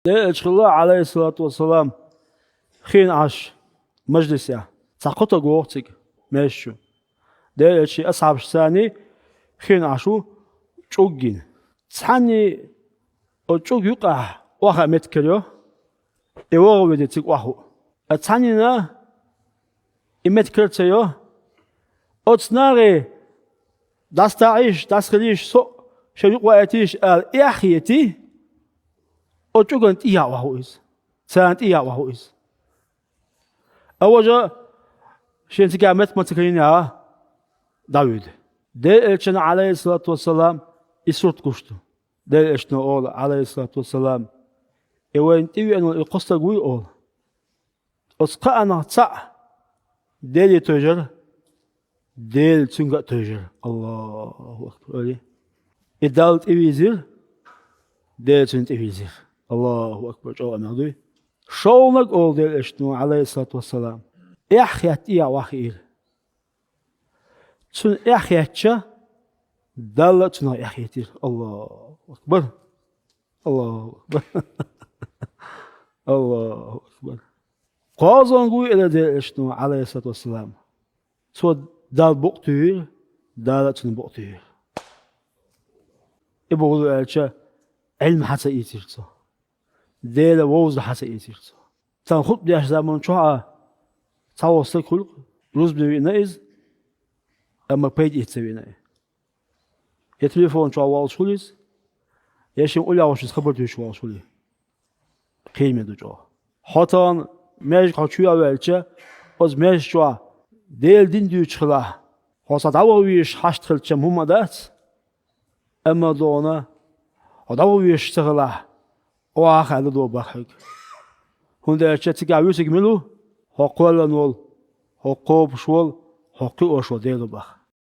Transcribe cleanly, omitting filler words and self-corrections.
ديش الله عليه الصلاة والسلام خين عاش مجلس يا سقطة جوتك ماشي ديش أصعب ثاني خين عاشو شوجين ثاني أشوج يقع واحد متكلو إيوه بديتك واحد ثانينا إمتكل تيو أتصنعي داس تعيش داس خليش سو شو وقتيش الإحيتي أشوجن إياه وهويس سانت إياه وهويس أوجا شين تكامت ما تكينها داود ده إلشنا عليه الصلاة والسلام يسرت كشتو ده إلشنا أول عليه الصلاة والسلام إيوين تيوي أنو القصة قوي أول أسقأنا تسع ديل تجر ديل تنقى تجر الله أكبر أولي إدالت إيويزير ديل تنت إيويزير الله أكبر جو أمردوي شولنك أول ديل إلشنا عليه الصلاة والسلام إحيات إيا وخير تن إحياتشا دالة تنا إحياتير الله أكبر الله أكبر الله أكبر قازان قوي إلى ديل إشنو عليه الصلاة والسلام سو دال بقتير دالة تن بقتير إبغلو إلشا علم حتى إيتيرتو ديل ووز حتى إيتيرتو تن خب ديش زمان شوها تاوصل كل روز بنوينايز أما بيد يتسويناي يتليفون شو أول شوليز يشين أولي عوشيز خبرتو شو أول شولي قيمة دو جو حتى ماج قاتشويا ويلچا أز ماج شو ديل دين ديو چخلا خاصة داوويش حشت خلچا مهمدات أما دونا داوويش تغلا وآخر دو بخيك هنده چا تيكاويسك ملو حقولا نول حقوب شول حقوق شو ديلو بخ